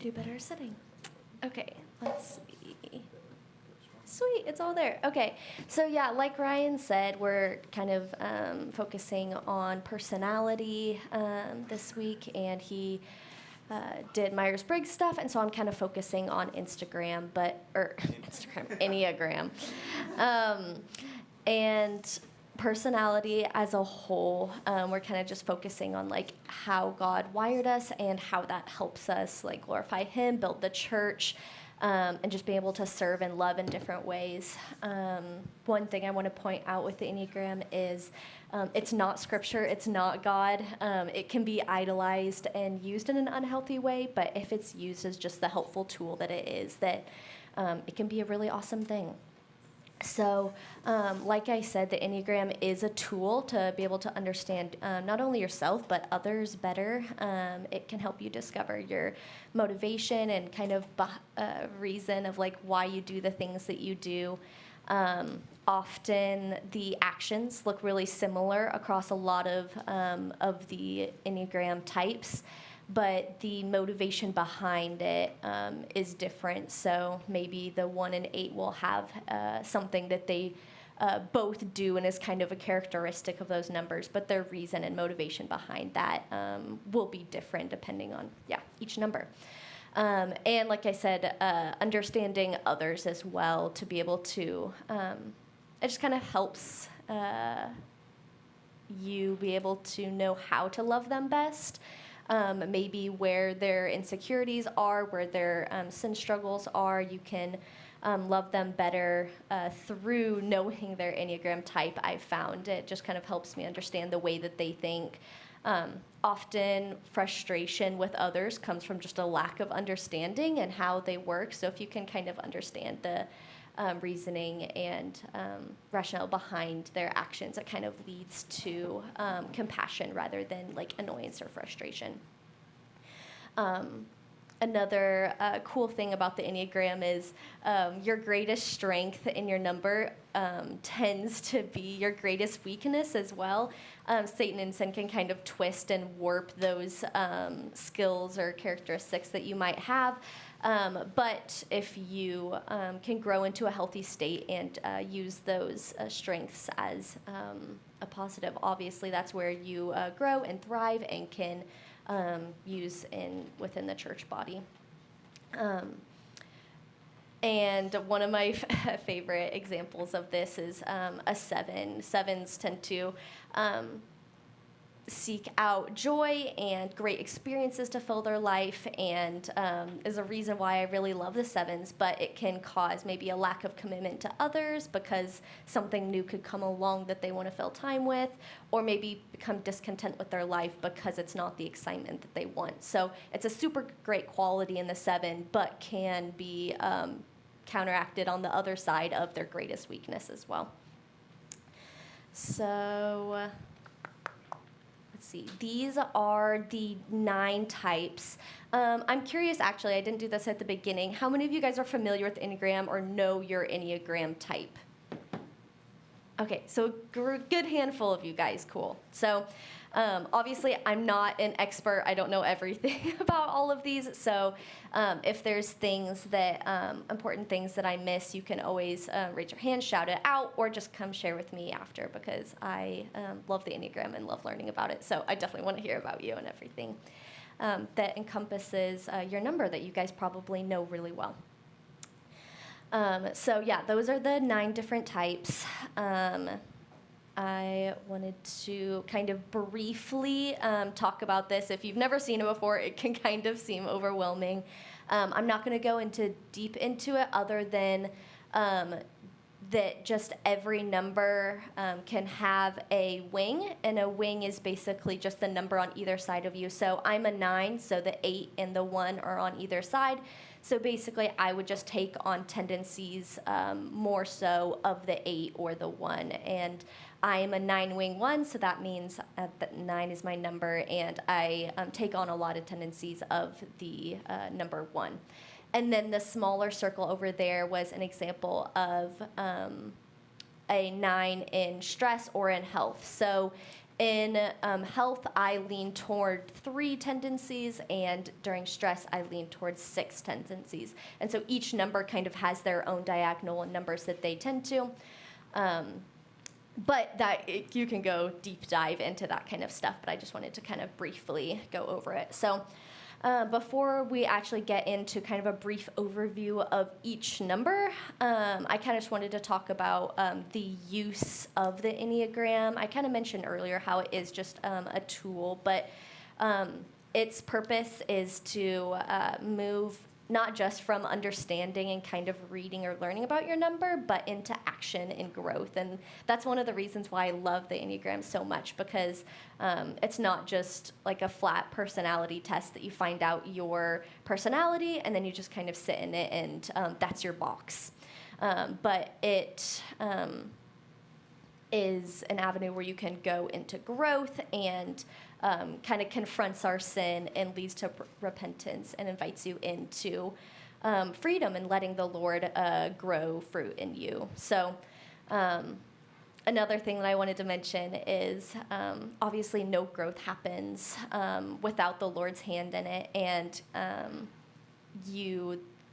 Do better sitting. Okay, let's see. Sweet, it's all there. Okay, so yeah, like Ryan said, we're kind of focusing on personality this week, and he did Myers-Briggs stuff, and so I'm kind of focusing on Enneagram. And personality as a whole, we're kind of just focusing on like how God wired us and how that helps us like glorify Him, build the church, and just be able to serve and love in different ways. One thing I want to point out with the Enneagram is it's not scripture, it's not God. It can be idolized and used in an unhealthy way, but if it's used as just the helpful tool that it is, that it can be a really awesome thing. So, like I said, the Enneagram is a tool to be able to understand not only yourself, but others better. It can help you discover your motivation and kind of reason of like why you do the things that you do. Often the actions look really similar across a lot of the Enneagram types, but the motivation behind it is different. So maybe the 1 and 8 will have something that they both do and is kind of a characteristic of those numbers, but their reason and motivation behind that will be different depending on, each number. And like I said, understanding others as well to be able to, it just kind of helps you be able to know how to love them best. Maybe where their insecurities are, where their sin struggles are, you can love them better through knowing their Enneagram type, I've found. It just kind of helps me understand the way that they think. Often frustration with others comes from just a lack of understanding and how they work. So if you can kind of understand the reasoning and rationale behind their actions, it kind of leads to compassion rather than like annoyance or frustration. Another cool thing about the Enneagram is your greatest strength in your number tends to be your greatest weakness as well. Satan and sin can kind of twist and warp those skills or characteristics that you might have. But if you can grow into a healthy state and use those strengths as a positive, obviously that's where you grow and thrive and can use within the church body. And one of my favorite examples of this is a 7. 7s tend to seek out joy and great experiences to fill their life, and is a reason why I really love the 7s, but it can cause maybe a lack of commitment to others because something new could come along that they want to fill time with, or maybe become discontent with their life because it's not the excitement that they want. So it's a super great quality in the 7, but can be counteracted on the other side of their greatest weakness as well. So let's see. These are the 9 types. I'm curious, actually, I didn't do this at the beginning. How many of you guys are familiar with Enneagram or know your Enneagram type? Okay, so good handful of you guys. Cool. So obviously, I'm not an expert. I don't know everything about all of these. So if there's things that, important things that I miss, you can always raise your hand, shout it out, or just come share with me after, because I love the Enneagram and love learning about it. So I definitely want to hear about you and everything that encompasses your number that you guys probably know really well. So yeah, those are the 9 different types. I wanted to kind of briefly talk about this. If you've never seen it before, it can kind of seem overwhelming. I'm not going to go deep into it other than that just every number can have a wing, and a wing is basically just the number on either side of you. So I'm a 9, so the 8 and the 1 are on either side. So basically, I would just take on tendencies more so of the 8 or the 1. And I am a 9-wing 1, so that means that 9 is my number, and I take on a lot of tendencies of the number 1. And then the smaller circle over there was an example of a 9 in stress or in health. So In health, I lean toward 3 tendencies, and during stress, I lean towards 6 tendencies. And so each number kind of has their own diagonal and numbers that they tend to. But you can go deep dive into that kind of stuff, but I just wanted to kind of briefly go over it. So before we actually get into kind of a brief overview of each number, I kind of just wanted to talk about the use of the Enneagram. I kind of mentioned earlier how it is just a tool, but its purpose is to move not just from understanding and kind of reading or learning about your number, but into action and growth. And that's one of the reasons why I love the Enneagram so much, because it's not just like a flat personality test that you find out your personality and then you just kind of sit in it and that's your box. But it is an avenue where you can go into growth and kind of confronts our sin and leads to repentance and invites you into freedom and letting the Lord grow fruit in you. So another thing that I wanted to mention is obviously no growth happens without the Lord's hand in it. And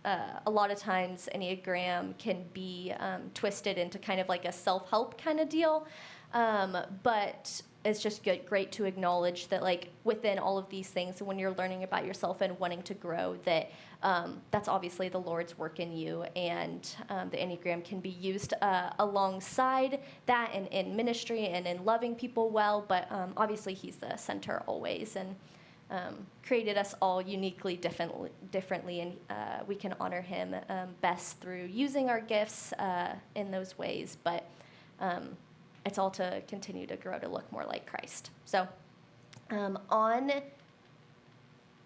a lot of times Enneagram can be twisted into kind of like a self-help kind of deal. But it's just great to acknowledge that, like, within all of these things, when you're learning about yourself and wanting to grow, that that's obviously the Lord's work in you, and the Enneagram can be used alongside that in ministry and in loving people well, but obviously He's the center always, and created us all uniquely differently, and we can honor Him best through using our gifts in those ways, but it's all to continue to grow to look more like Christ. So on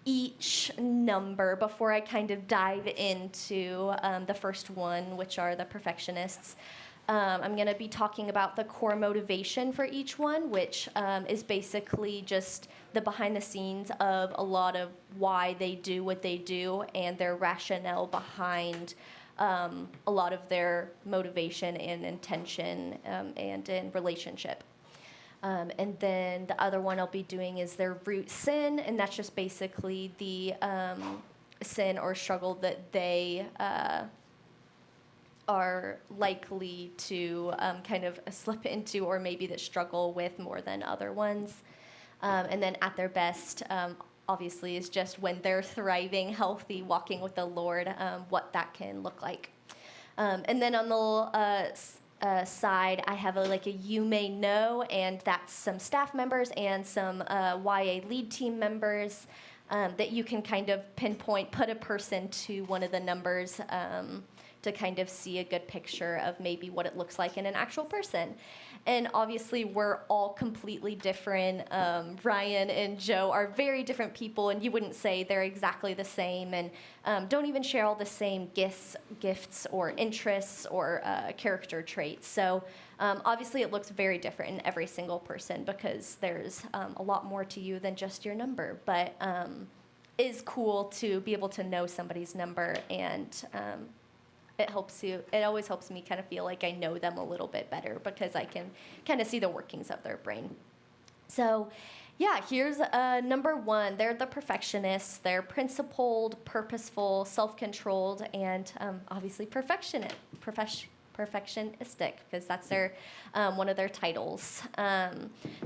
each number, before I kind of dive into the first one, which are the perfectionists, I'm going to be talking about the core motivation for each one, which is basically just the behind the scenes of a lot of why they do what they do and their rationale behind a lot of their motivation and intention and in relationship. And then the other one I'll be doing is their root sin, and that's just basically the sin or struggle that they are likely to kind of slip into, or maybe that struggle with more than other ones. And then at their best, obviously, is just when they're thriving, healthy, walking with the Lord, what that can look like. And then on the side, I have a you may know, and that's some staff members and some YA lead team members that you can kind of pinpoint, put a person to one of the numbers to kind of see a good picture of maybe what it looks like in an actual person. And obviously, we're all completely different. Ryan and Joe are very different people, and you wouldn't say they're exactly the same, and don't even share all the same gifts or interests or character traits. So obviously, it looks very different in every single person because there's a lot more to you than just your number. But it is cool to be able to know somebody's number, and it always helps me kind of feel like I know them a little bit better because I can kind of see the workings of their brain. So yeah, here's number one. They're the perfectionists. They're principled, purposeful, self-controlled, and obviously perfectionistic, because that's their one of their titles.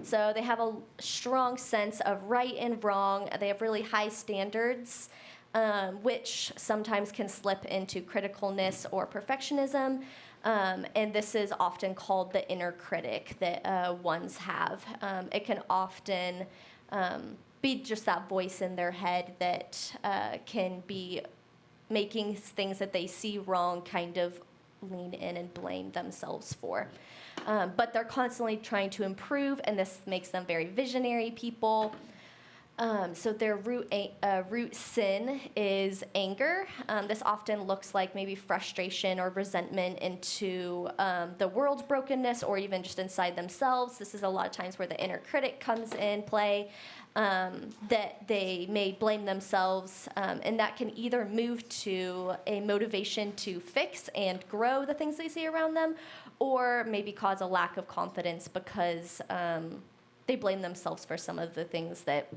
So they have a strong sense of right and wrong. They have really high standards, which sometimes can slip into criticalness or perfectionism. And this is often called the inner critic that ones have. It can often be just that voice in their head that can be making things that they see wrong kind of lean in and blame themselves for. But they're constantly trying to improve, and this makes them very visionary people. So their root sin is anger. This often looks like maybe frustration or resentment into the world's brokenness, or even just inside themselves. This is a lot of times where the inner critic comes in play, that they may blame themselves, and that can either move to a motivation to fix and grow the things they see around them, or maybe cause a lack of confidence because they blame themselves for some of the things that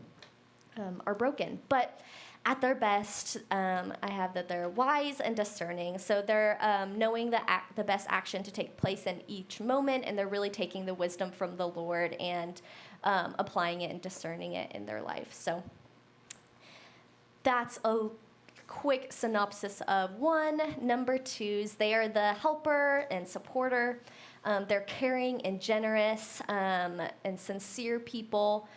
are broken. But at their best, I have that they're wise and discerning. So they're knowing the best action to take place in each moment, and they're really taking the wisdom from the Lord and applying it and discerning it in their life. So that's a quick synopsis of one. Number twos, they are the helper and supporter. They're caring and generous and sincere people.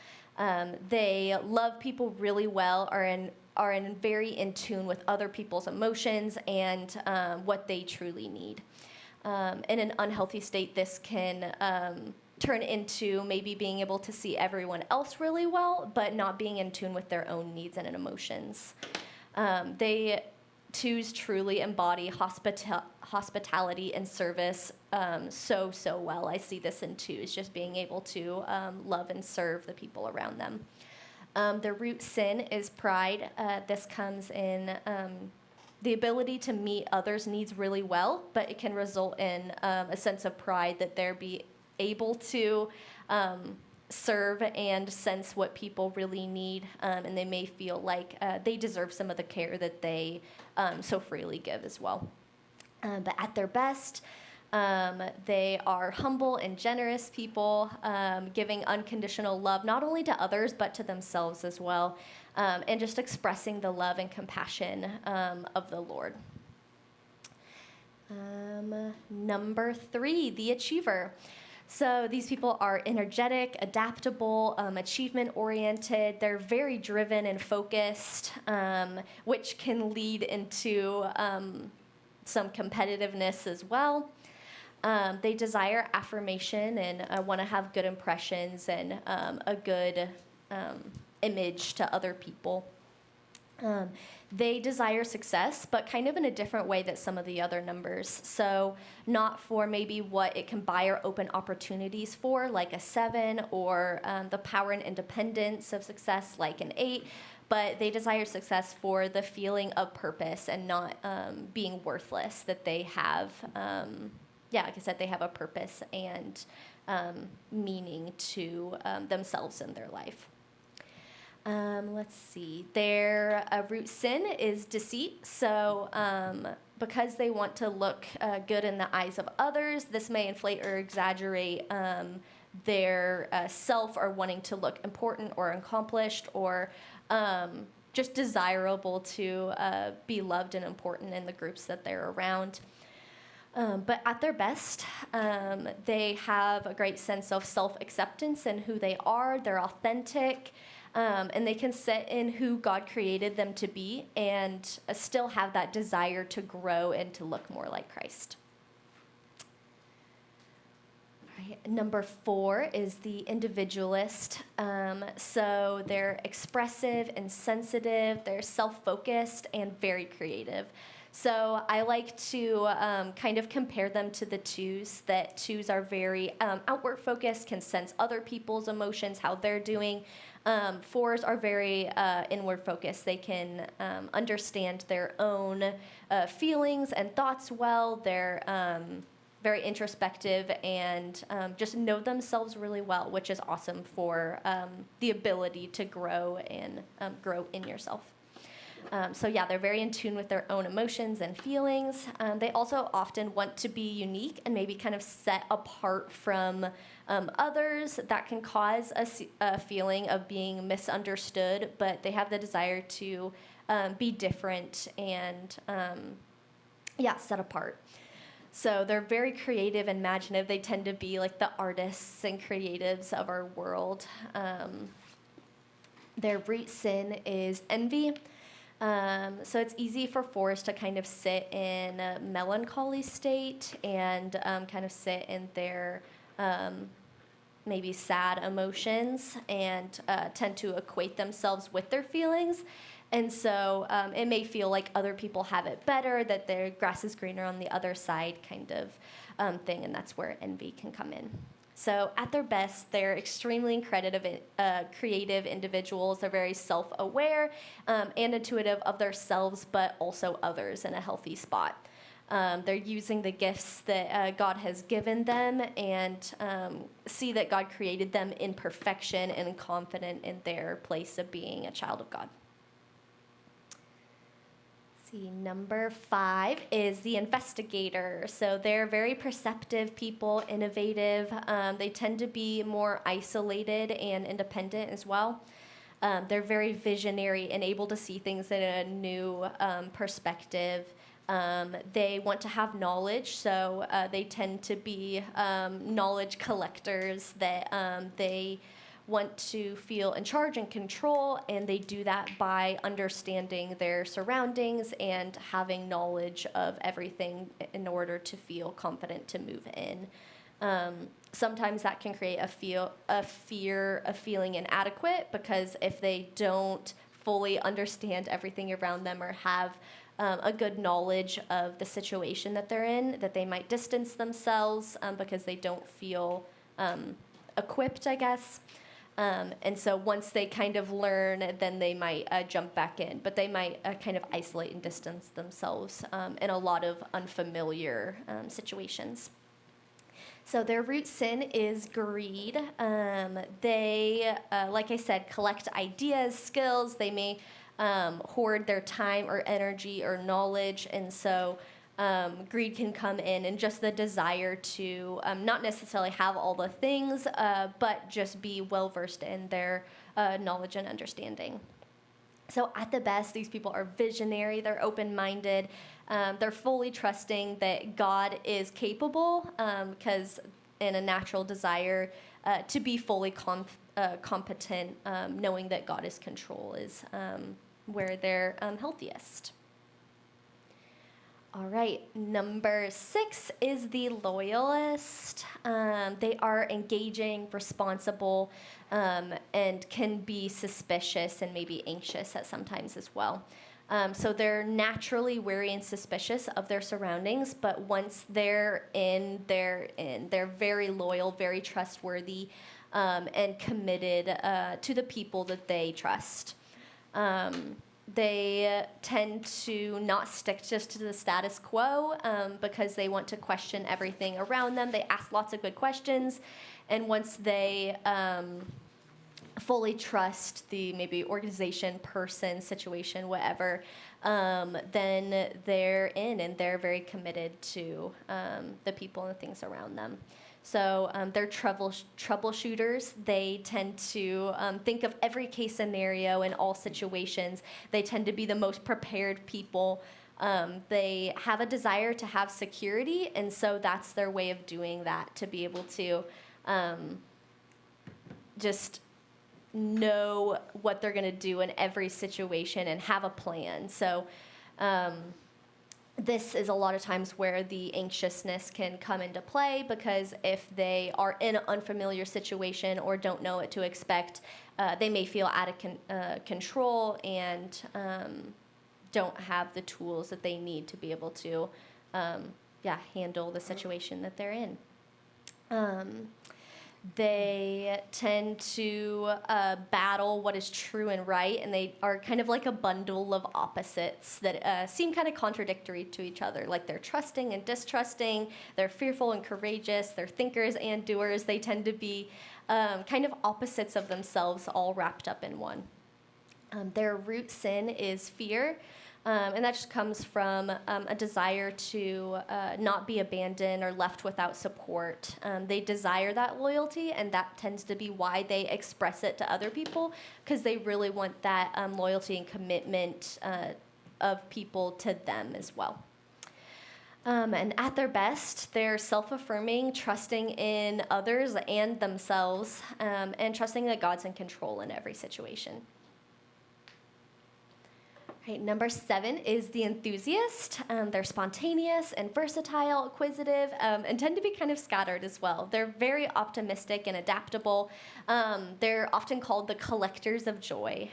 They love people really well, are very in tune with other people's emotions and what they truly need. In an unhealthy state, this can turn into maybe being able to see everyone else really well, but not being in tune with their own needs and emotions. They twos truly embody hospitality and service so well. I see this in twos, just being able to love and serve the people around them. Their root sin is pride. This comes in the ability to meet others' needs really well, but it can result in a sense of pride that they're be able to serve and sense what people really need, and they may feel like they deserve some of the care that they so freely give as well. But at their best, they are humble and generous people, giving unconditional love not only to others but to themselves as well, and just expressing the love and compassion of the Lord. Number three, the achiever. So these people are energetic, adaptable, achievement-oriented. They're very driven and focused, which can lead into some competitiveness as well. They desire affirmation and want to have good impressions and a good image to other people. They desire success, but kind of in a different way than some of the other numbers. So not for maybe what it can buy or open opportunities for, like a 7, or the power and independence of success, like an 8, but they desire success for the feeling of purpose and not being worthless, that they have, like I said, they have a purpose and meaning to themselves in their life. Let's see. Their root sin is deceit. So because they want to look good in the eyes of others, this may inflate or exaggerate their self, or wanting to look important or accomplished, or just desirable to be loved and important in the groups that they're around. But at their best, they have a great sense of self-acceptance and who they are. They're authentic. And they can sit in who God created them to be and still have that desire to grow and to look more like Christ. All right, number 4 is the individualist. So they're expressive and sensitive. They're self-focused and very creative. So I like to kind of compare them to the twos, that twos are very outward focused, can sense other people's emotions, how they're doing. 4s are very inward focused. They can understand their own feelings and thoughts well. They're very introspective and just know themselves really well, which is awesome for the ability to grow and grow in yourself. They're very in tune with their own emotions and feelings. They also often want to be unique and maybe kind of set apart from others. That can cause a feeling of being misunderstood, but they have the desire to be different and, set apart. So they're very creative and imaginative. They tend to be like the artists and creatives of our world. Their root sin is envy. So it's easy for 4s to kind of sit in a melancholy state and kind of sit in their maybe sad emotions and tend to equate themselves with their feelings. And so it may feel like other people have it better, that their grass is greener on the other side kind of thing, and that's where envy can come in. So at their best, they're extremely creative individuals. They're very self-aware and intuitive of themselves, but also others in a healthy spot. They're using the gifts that God has given them and see that God created them in perfection and confident in their place of being a child of God. Number 5 is the investigator. So they're very perceptive people, innovative. They tend to be more isolated and independent as well. They're very visionary and able to see things in a new perspective. They want to have knowledge, so they tend to be knowledge collectors that they want to feel in charge and control, and they do that by understanding their surroundings and having knowledge of everything in order to feel confident to move in. Sometimes that can create a fear of feeling inadequate, because if they don't fully understand everything around them or have a good knowledge of the situation that they're in, that they might distance themselves because they don't feel equipped, I guess. And so once they kind of learn, then they might jump back in. But they might kind of isolate and distance themselves in a lot of unfamiliar situations. So their root sin is greed. They, like I said, collect ideas, skills. They may hoard their time or energy or knowledge. And so greed can come in, and just the desire to not necessarily have all the things, but just be well-versed in their knowledge and understanding. So at the best, these people are visionary, they're open-minded, they're fully trusting that God is capable, because in a natural desire to be fully competent, knowing that God is control is where they're healthiest. All right, number 6 is the loyalist. They are engaging, responsible, and can be suspicious and maybe anxious at sometimes as well. So they're naturally wary and suspicious of their surroundings, but once they're in. They're very loyal, very trustworthy, and committed to the people that they trust. They tend to not stick just to the status quo because they want to question everything around them. They ask lots of good questions, and once they fully trust the maybe organization, person, situation, whatever, then they're in and they're very committed to the people and things around them. So they're troubleshooters. They tend to think of every case scenario in all situations. They tend to be the most prepared people. They have a desire to have security, and so that's their way of doing that, to be able to just know what they're going to do in every situation and have a plan. So this is a lot of times where the anxiousness can come into play, because if they are in an unfamiliar situation or don't know what to expect, they may feel out of control and don't have the tools that they need to be able to handle the situation that they're in. They tend to battle what is true and right, and they are kind of like a bundle of opposites that seem kind of contradictory to each other. Like, they're trusting and distrusting, they're fearful and courageous, they're thinkers and doers. They tend to be kind of opposites of themselves, all wrapped up in one. Their root sin is fear. And that just comes from a desire to not be abandoned or left without support. They desire that loyalty, and that tends to be why they express it to other people, because they really want that loyalty and commitment of people to them as well. And at their best, they're self-affirming, trusting in others and themselves, and trusting that God's in control in every situation. Right, number 7 is the enthusiast. They're spontaneous and versatile, acquisitive, and tend to be kind of scattered as well. They're very optimistic and adaptable. They're often called the collectors of joy.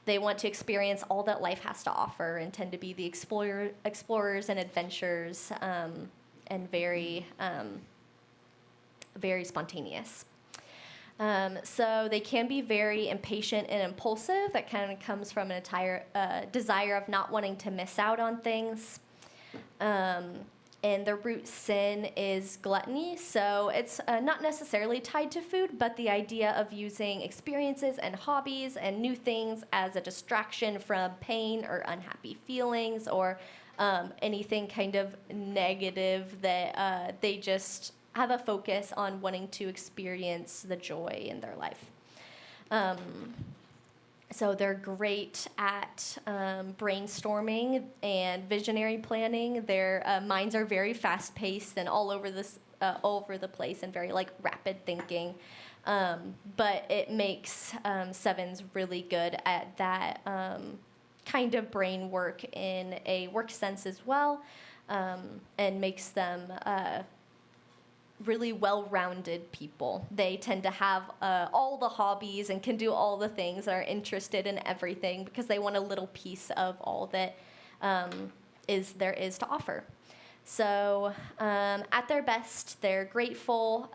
They want to experience all that life has to offer and tend to be the explorers and adventurers, and very spontaneous. So they can be very impatient and impulsive. That kind of comes from an entire desire of not wanting to miss out on things. And the root sin is gluttony. So it's not necessarily tied to food, but the idea of using experiences and hobbies and new things as a distraction from pain or unhappy feelings or anything kind of negative that they just have a focus on wanting to experience the joy in their life. So they're great at brainstorming and visionary planning. Their minds are very fast-paced and all over the place and very like rapid thinking. But it makes sevens really good at that kind of brain work in a work sense as well, and makes them really well-rounded people. They tend to have all the hobbies and can do all the things, are interested in everything because they want a little piece of all that there is to offer. So at their best, they're grateful,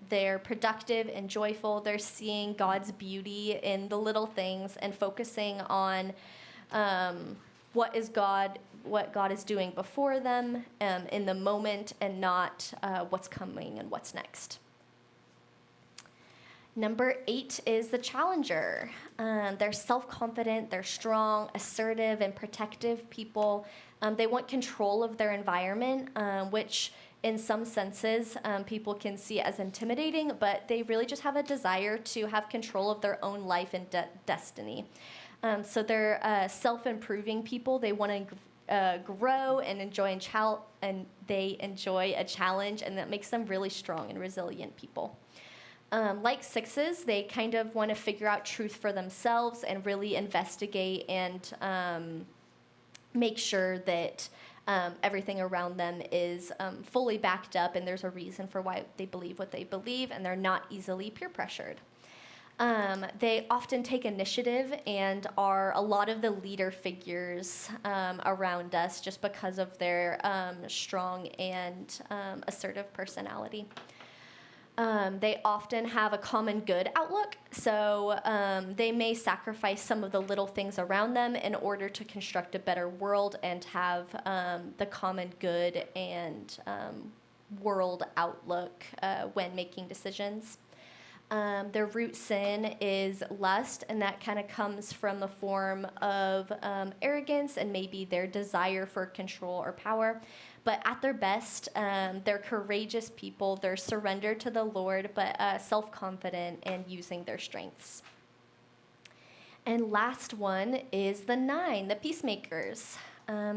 they're productive and joyful. They're seeing God's beauty in the little things and focusing on what God is doing before them in the moment and not what's coming and what's next. Number 8 is the challenger. They're self-confident, they're strong, assertive, and protective people. They want control of their environment, which in some senses people can see as intimidating, but they really just have a desire to have control of their own life and destiny. So they're self-improving people. They want to grow and enjoy and they enjoy a challenge, and that makes them really strong and resilient people. Like 6s, they kind of want to figure out truth for themselves and really investigate and make sure that everything around them is fully backed up and there's a reason for why they believe what they believe, and they're not easily peer pressured. They often take initiative and are a lot of the leader figures around us just because of their strong and assertive personality. They often have a common good outlook, so they may sacrifice some of the little things around them in order to construct a better world and have the common good and world outlook when making decisions. Their root sin is lust, and that kind of comes from the form of arrogance and maybe their desire for control or power. But at their best, they're courageous people. They're surrendered to the Lord, but self-confident and using their strengths. And last one is the 9, the peacemakers.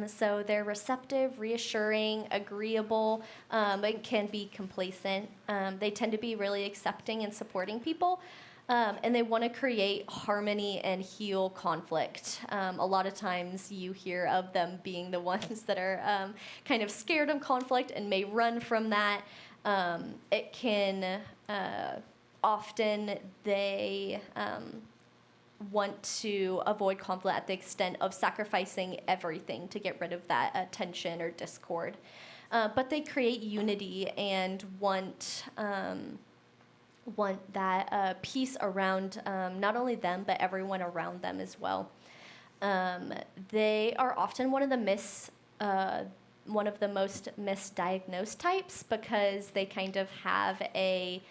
So they're receptive, reassuring, agreeable, but can be complacent. They tend to be really accepting and supporting people, and they want to create harmony and heal conflict. A lot of times you hear of them being the ones that are kind of scared of conflict and may run from that. It can often they want to avoid conflict at the extent of sacrificing everything to get rid of that tension or discord. But they create unity and want that peace around not only them, but everyone around them as well. They are often one of the most misdiagnosed types because they kind of have a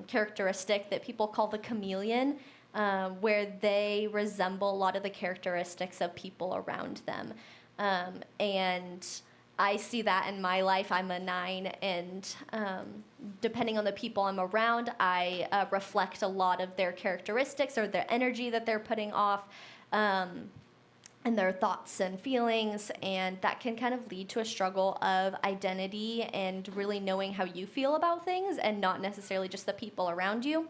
characteristic that people call the chameleon, where they resemble a lot of the characteristics of people around them. And I see that in my life. I'm a 9, and depending on the people I'm around, I reflect a lot of their characteristics or their energy that they're putting off, and their thoughts and feelings, and that can kind of lead to a struggle of identity and really knowing how you feel about things and not necessarily just the people around you.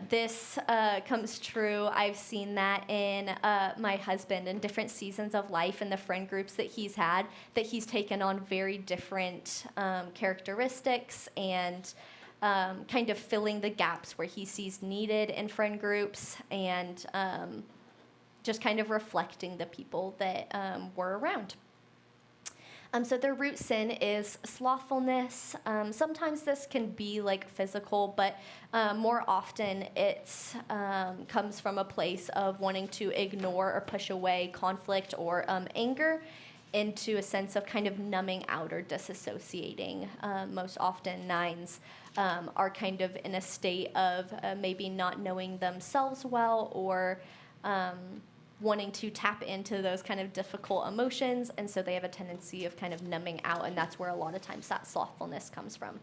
This comes true. I've seen that in my husband in different seasons of life and the friend groups that he's had, that he's taken on very different characteristics and kind of filling the gaps where he sees needed in friend groups and just kind of reflecting the people that we're around. So their root sin is slothfulness. Sometimes this can be like physical, but more often it's comes from a place of wanting to ignore or push away conflict or anger. into a sense of kind of numbing out or disassociating. Most often, nines are kind of in a state of maybe not knowing themselves well, or wanting to tap into those kind of difficult emotions, and so they have a tendency of kind of numbing out, and that's where a lot of times that slothfulness comes from.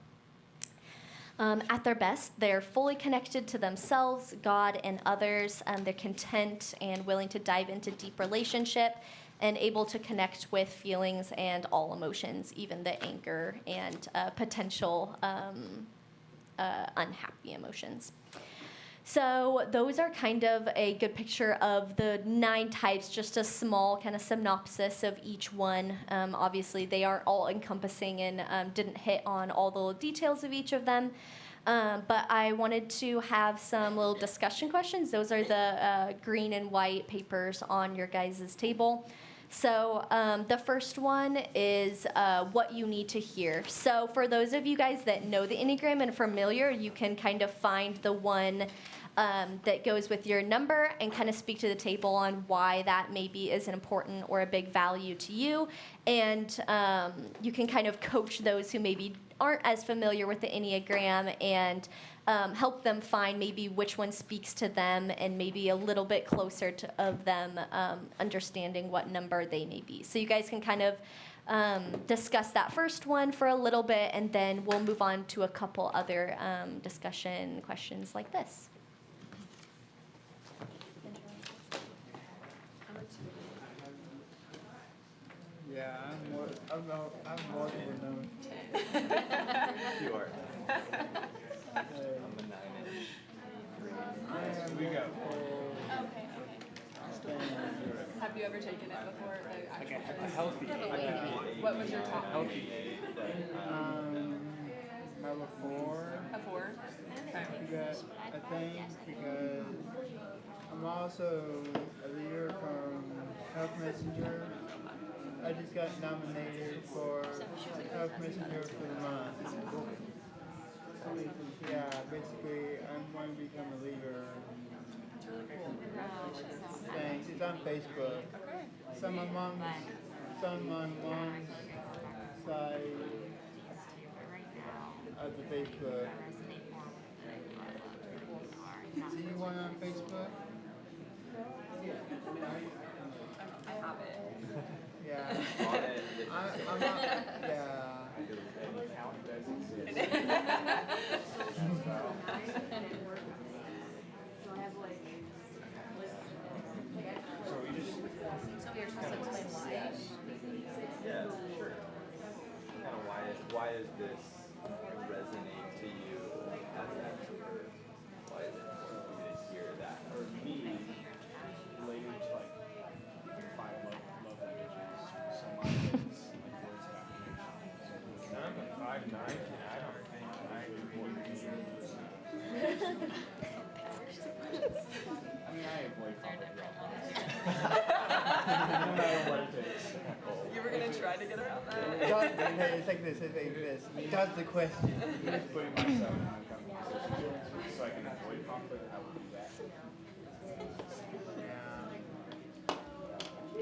At their best, they're fully connected to themselves, God, and others. They're content and willing to dive into deep relationship, and able to connect with feelings and all emotions, even the anger and potential unhappy emotions. So those are kind of a good picture of the 9 types, just a small kind of synopsis of each one. Obviously, they aren't all encompassing and didn't hit on all the details of each of them. But I wanted to have some little discussion questions. Those are the green and white papers on your guys' table. So the first one is what you need to hear. So for those of you guys that know the Enneagram and familiar, you can kind of find the one that goes with your number and kind of speak to the table on why that maybe is an important or a big value to you. And you can kind of coach those who maybe aren't as familiar with the Enneagram and help them find maybe which one speaks to them, and maybe a little bit closer of them understanding what number they may be. So you guys can kind of discuss that first one for a little bit, and then we'll move on to a couple other discussion questions like this. Yeah, I'm more than them. You are. I'm a 9-ish. We go. Okay. Have you ever taken it before? A healthy. What was your top? Healthy. Number 4. A 4? Okay. Because I'm also a leader from Health Messenger. I just got nominated for Health Messenger for the month. Yeah, basically, I'm going to become a leader. That's really cool. Thanks. It's on Facebook. Okay. Some on mom's side of the Facebook. See you one on Facebook? I have it. Yeah. I'm not, yeah. So we just So you're supposed to explain why? yeah, sure. Kind of why is this resonate to you as an extrovert? Why is it important for you to hear that? For me, related to like 5 love languages, so mine is like words of affirmation. I'm a 5'9", and I don't think I would I mean, I avoid conflict. No matter what it takes. You were going to try to get around that? It's like this. That's the question. Just putting myself in uncomfortable positions so I can avoid conflict, I would do that. I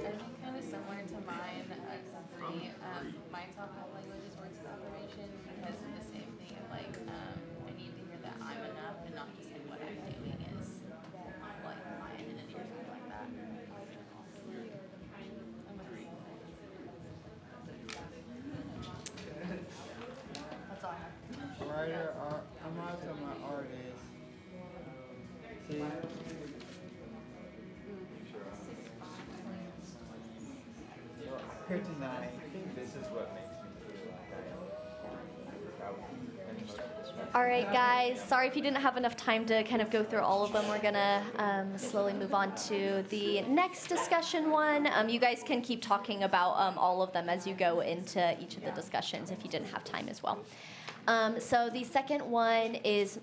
think kind of similar to mine, except for me, mine's not love languages, words of affirmation, because of the same thing of like, I need to hear that I'm enough and not just like what I'm doing is like my identity or something like that. I'm agree. That's all I have. Writer, I'm also my artist. See? Kryptonite. I think this is what makes me feel like I and most of this. All right, guys. Sorry if you didn't have enough time to kind of go through all of them. We're going to slowly move on to the next discussion one. You guys can keep talking about all of them as you go into each of the discussions if you didn't have time as well. So the second one is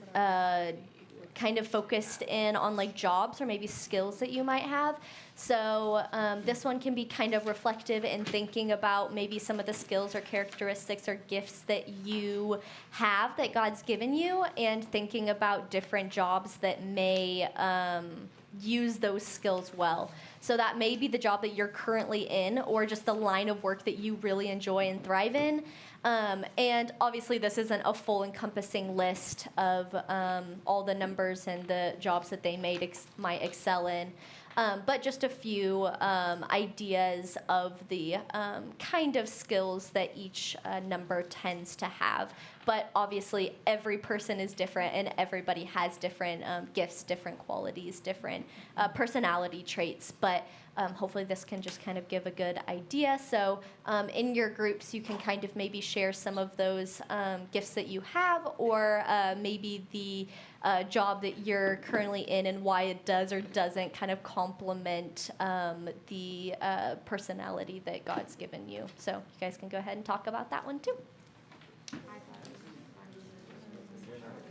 kind of focused in on like jobs or maybe skills that you might have. So this one can be kind of reflective in thinking about maybe some of the skills or characteristics or gifts that you have that God's given you, and thinking about different jobs that may use those skills well. So that may be the job that you're currently in, or just the line of work that you really enjoy and thrive in. And obviously, this isn't a full encompassing list of all the numbers and the jobs that they might excel in. But just a few ideas of the kind of skills that each number tends to have. But obviously, every person is different, and everybody has different gifts, different qualities, different personality traits. But hopefully, this can just kind of give a good idea. So in your groups, you can kind of maybe share some of those gifts that you have, or maybe the job that you're currently in and why it does or doesn't kind of complement the personality that God's given you. So you guys can go ahead and talk about that one too.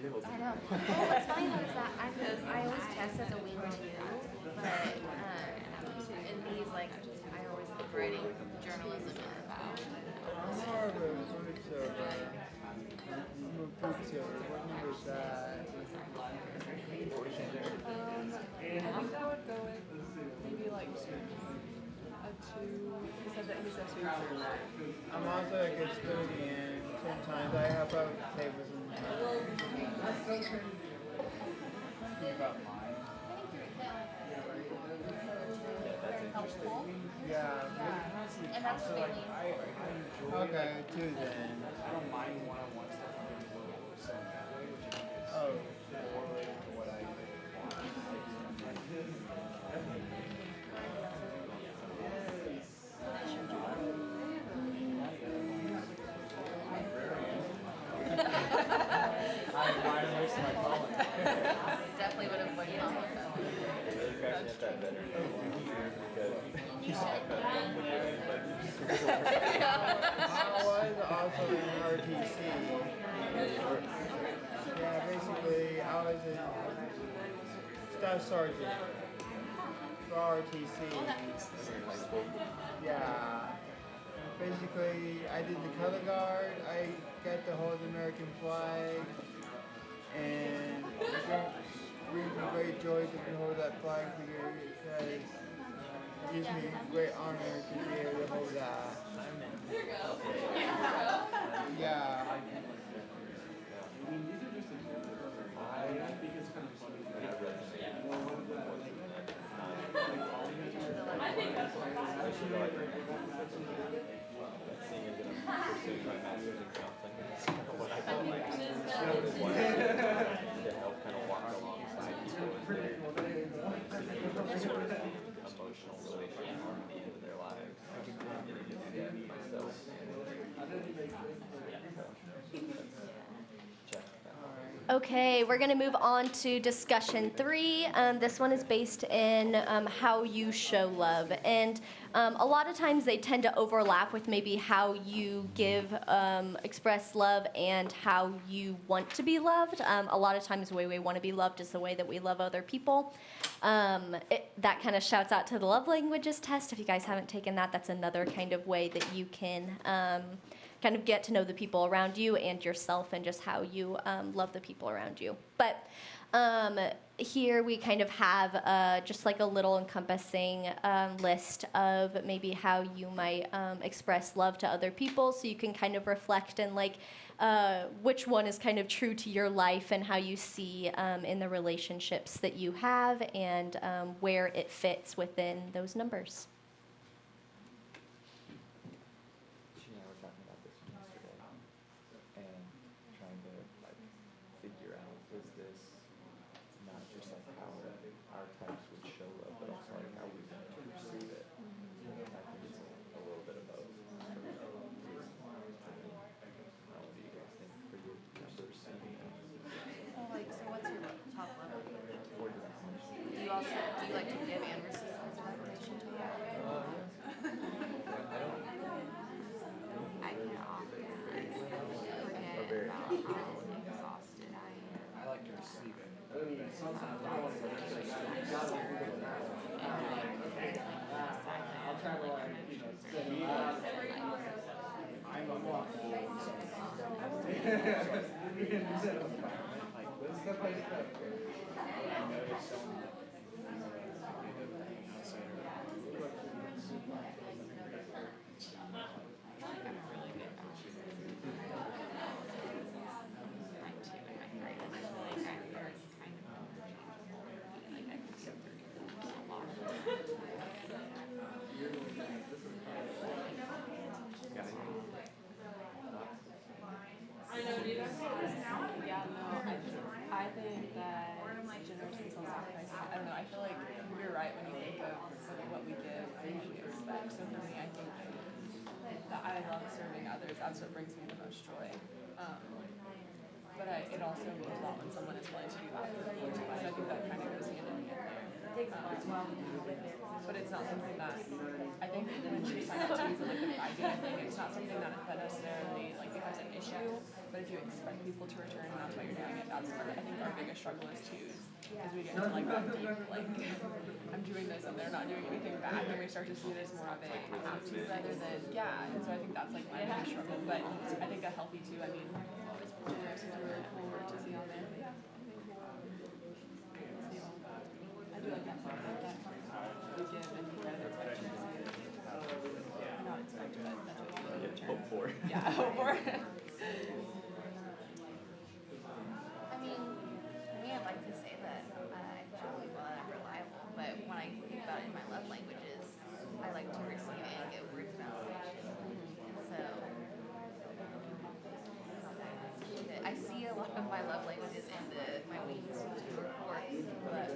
I know. What's funny though is that I always test as a wing too, but in these like I always love writing journalism about. I'm more of a food server. I'm a food server. What number is that? I think I would go with maybe like a 2. He said that he's a 2. I'm also a custodian. Sometimes I help out with tables and About mine. Helpful. yeah. And that's So like mainly I enjoy Okay, like, 2 then. I don't mind one-on-one stuff I'm doing more so in that way, which I think is Oh. more related to what I want. definitely would have went on with that. Really cracking up that veteran because I was also in RTC. Yeah, basically, I was a staff sergeant for RTC. Yeah. Basically, I did the color guard. I got to hold the American flag, and it brings me great joy to behold that flag because it gives me great honor to be able to hold that. Yeah. especially like seeing as that I'm pursuing my master's in counseling, it's kind of what I felt like I would want to help kind of walk alongside people as they're seeking sort of emotional relational harmony into their lives. I can getting to do that myself. Check that out. Okay, we're going to move on to discussion 3. This one is based in how you show love. And a lot of times they tend to overlap with maybe how you express love and how you want to be loved. A lot of times the way we want to be loved is the way that we love other people. That kind of shouts out to the love languages test. If you guys haven't taken that, that's another kind of way that you can kind of get to know the people around you and yourself and just how you love the people around you. But here we kind of have just like a little encompassing list of maybe how you might express love to other people, so you can kind of reflect and like which one is kind of true to your life and how you see in the relationships that you have and where it fits within those numbers. She and I were talking about this yesterday, and trying to like figure out, is this not just like how our types would show love, but also like how we want to receive it. And I think it's a little bit of both. How do you guys think for your numbers? Well, like, so what's your top level? Or does that much? Do you like to give and receive words of affirmation to you? I can often forget about how exhausted I am. I like to receive it. I'm a mom. Like, what's the place that I noticed I feel like you're right when you think of what we give and what we expect. So for me, I think that I love serving others. That's what brings me the most joy. But it also means a lot when someone is willing to do that for me too. So I think that kind of goes hand in hand there. But it's not something that I think when she signed up to for like the Friday thing, it's not something that necessarily like becomes an issue. But if you expect people to return and that's why you're doing it, that's I think our biggest struggle is too. Because we get into like that deep like I'm doing this and they're not doing anything back, and we start to see there's more of a I have to rather than yeah. And so I think that's like my biggest struggle. But I think a healthy too. I mean, there's a really cool word to see on there. But yeah, I do like that part. Like that. We give and you kind of expect you to see it. Not expect, but that's what you return. Hope for. Yeah, hope for. I mean, I'd like to say that I truly well and I'm reliable, but when I think about it in my love languages, I like to receive and give words of affirmation. And so I see a lot of my love languages in my wings to report, but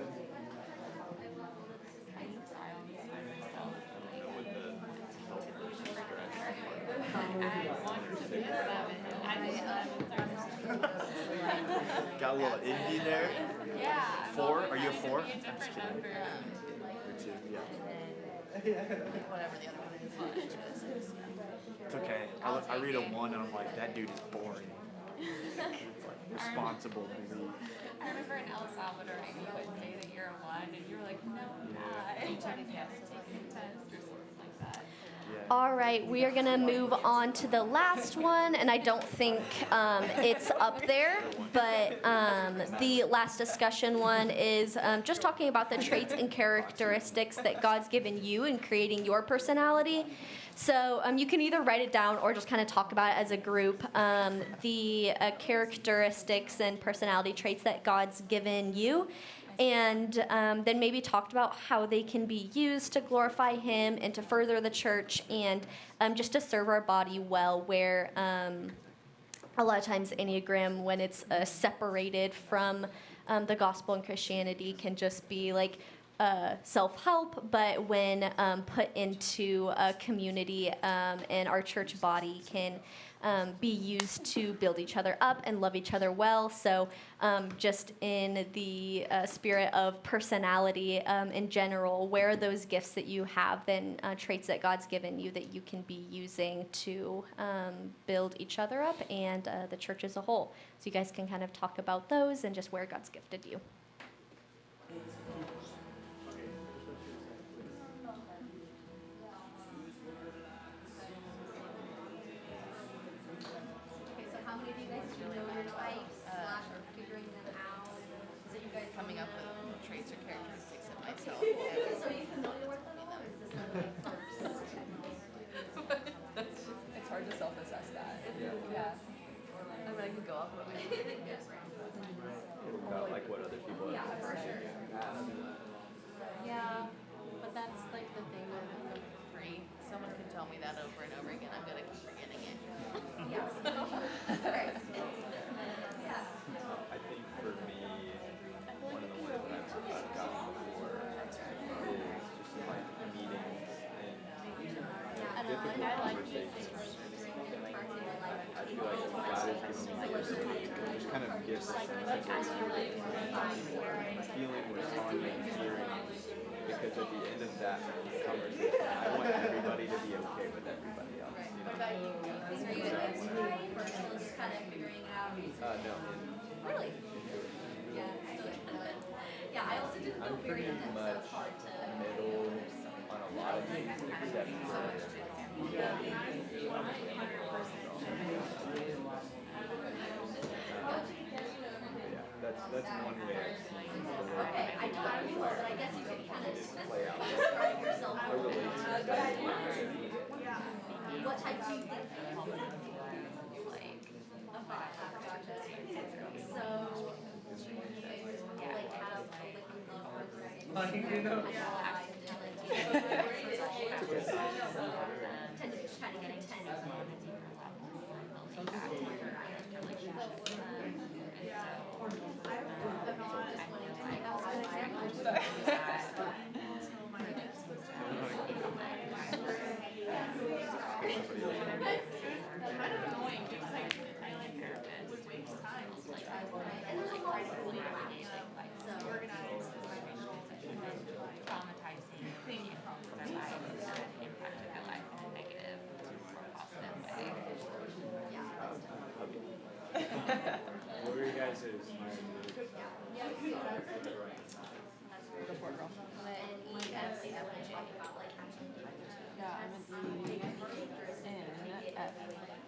Got a little indie there. yeah. 4? Are you a 4? I'm just kidding. Yeah. Whatever the other one is. It's okay. I read a 1 and I'm like, that dude is boring. It's like responsible to me. I remember in El Salvador, you would say that you're a 1, and you were like, no, I'm not. And you tried to guess taking a test or something like that. All right, we are going to move on to the last one, and I don't think it's up there, but the last discussion one is just talking about the traits and characteristics that God's given you in creating your personality. So you can either write it down or just kind of talk about it as a group. The characteristics and personality traits that God's given you, and then maybe talked about how they can be used to glorify Him and to further the church and just to serve our body well, where a lot of times Enneagram, when it's separated from the gospel and Christianity, can just be like self-help, but when put into a community and our church body can be used to build each other up and love each other well. So just in the spirit of personality in general, where are those gifts that you have, then traits that God's given you that you can be using to build each other up and the church as a whole? So you guys can kind of talk about those and just where God's gifted you. Coming up with traits or characteristics of myself. So are you familiar with them? Or is this something It's hard to self-assess that. Yeah. I mean, I can go off what we About like what other people have. Yeah, for sure. Yeah, but that's like the thing with the 3. Someone can tell me that over and over again. I'm gonna keep forgetting it. Yeah. I think for me, one of the ones that I've gotten before is just like meetings and difficult conversations. I feel like God has given me the ability to just kind of give a sense of feeling, responding, hearing, because at the end of that conversation, I want everybody to be okay with everybody else. What about you? Are you at this time or still just kind of figuring it out? No. Really? Yeah. Yeah, I also didn't know I'm pretty period, so much it's hard to. middle on a lot of things, except that's one way I've seen Okay, I don't know, but I guess you could kind of play out. describe yourself. A relationship. What type do you think? Like, So, do you like have a liquid love for tend to just kind of get intense. is my idea. Go for it, girl. Yeah, I'm an E, N, F.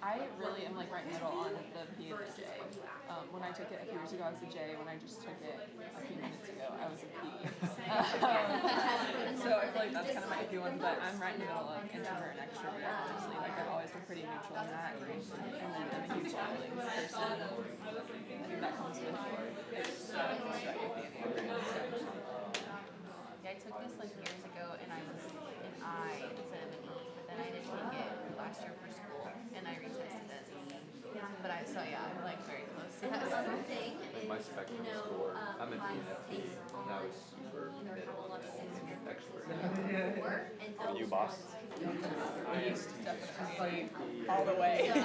I really am like right middle on the P and the J. When I took it a few years ago, I was a J. When I just took it a few minutes ago, I was a P. So I feel like that's kind of my iffy one, but I'm right in the middle of introvert and extrovert, honestly. Like I've always been pretty neutral in that. And then I'm a huge feelings person. I think that comes with it's right with the Enneagram. Yeah, I took this like years ago and I was an I instead of an E, but then I didn't take it last year for school and I retested as an E. But I'm like very close to that. Like my spectrum score, I'm an ENFP, and I was super middle extrovert. Are you, boss? Definitely all the way. It's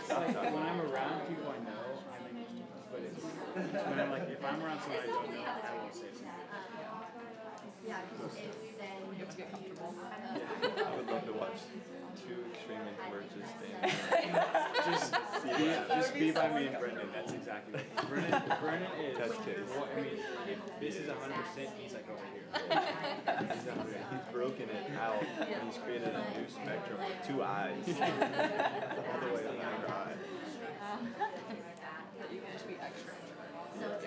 like when I'm around people I know, I'm an E, but it's when I'm like if I'm around somebody I don't know, I won't say something. You have to get comfortable. I would love to watch two extreme introverts just stand. Just be by me and Brendan. That's exactly what Brendan is. Test case. Well, I mean, if this is 100%, he's like over here. He's broken it out and he's created a new spectrum with two eyes. All the way to another eye. But you can just be extra introvert.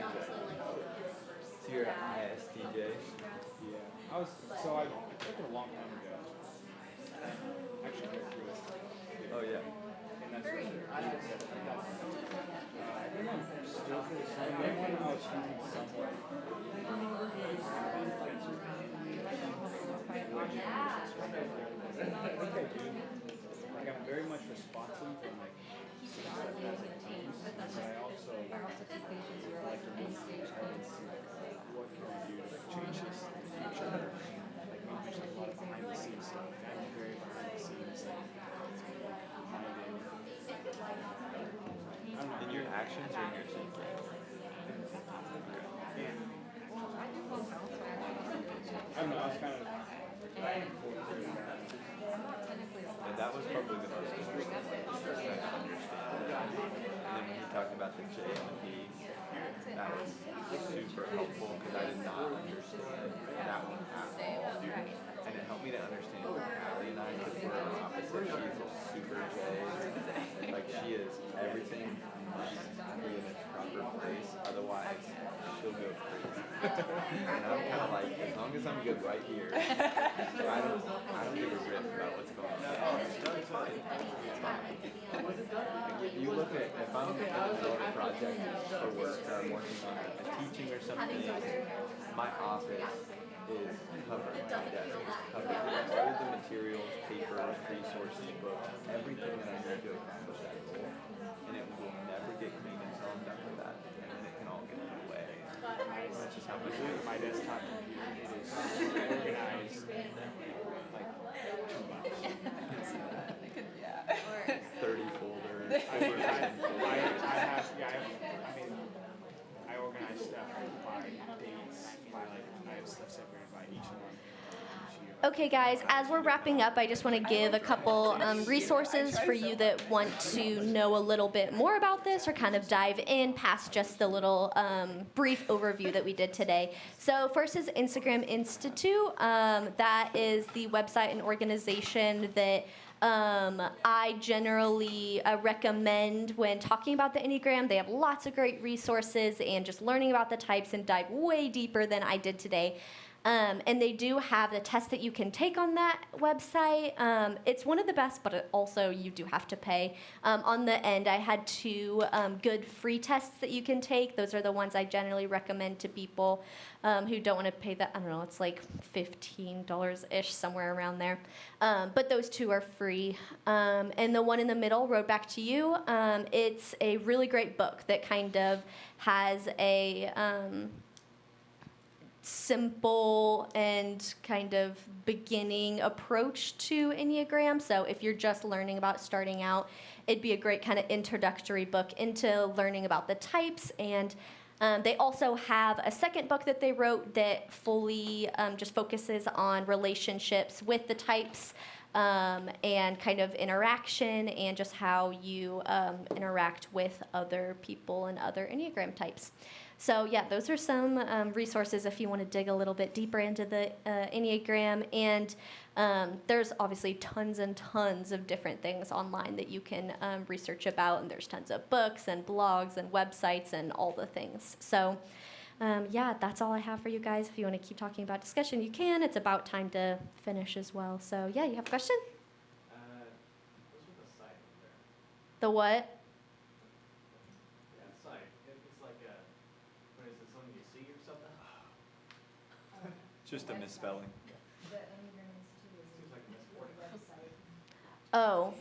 So you're an ISTJ? Yeah. I took it a long time ago. Actually, go through it. Oh yeah. And that's what I think I'm still for the same one. I was feeling somewhat. I think I do. Like I'm very much responsive and like but I also like to move and see what can we do to like change this in the future. Like maybe there's a lot of behind the scenes stuff. I'm very behind the scenes. In your actions or in your thinking? I don't know, I was kind of And that was probably the most interesting one, just trying to understand. And then when you talked about the J and the P, that was super helpful because I did not understand that one at all. And it helped me to understand Allie and I, because we're opposite. She's a super J. Like she is everything must be in its proper place, otherwise she'll go crazy. And I'm kind of like, as long as I'm good right here, I don't give a rip about what's going on. Like if you look at, if I'm in the middle of a project for work or I'm working on a teaching or something, my office is covered. My desk is covered with all the materials, papers, resources, books, everything that I need to accomplish that goal. And it will never get clean until I'm done with that. And then it can all get put away. That's just how much my desktop computer. It is organized like too much. 30 folders. I organize stuff by dates, by like I have stuff separated by each one. Okay, guys, as we're wrapping up, I just want to give a couple resources for you that want to know a little bit more about this or kind of dive in past just the little brief overview that we did today. So first is Enneagram Institute. That is the website and organization that I generally recommend when talking about the Enneagram. They have lots of great resources and just learning about the types and dive way deeper than I did today. And they do have the test that you can take on that website. It's one of the best, but also you do have to pay. On the end, I had two good free tests that you can take. Those are the ones I generally recommend to people who don't want to pay that. I don't know, it's like $15-ish, somewhere around there. But those two are free. And the one in the middle, Road Back to You, it's a really great book that kind of has a simple and kind of beginning approach to Enneagram. So if you're just learning about starting out, it'd be a great kind of introductory book into learning about the types. And they also have a second book that they wrote that fully just focuses on relationships with the types. and kind of interaction and just how you interact with other people and other Enneagram types. So yeah, those are some resources if you want to dig a little bit deeper into the Enneagram. And there's obviously tons and tons of different things online that you can research about. And there's tons of books and blogs and websites and all the things. So yeah, that's all I have for you guys. If you want to keep talking about discussion, you can. It's about time to finish as well. So yeah, you have a question? What's with the sight up there? The what? Yeah, sight. It's like a, what is it, something you see or something? Just a misspelling. Seems like a misspelling. Oh,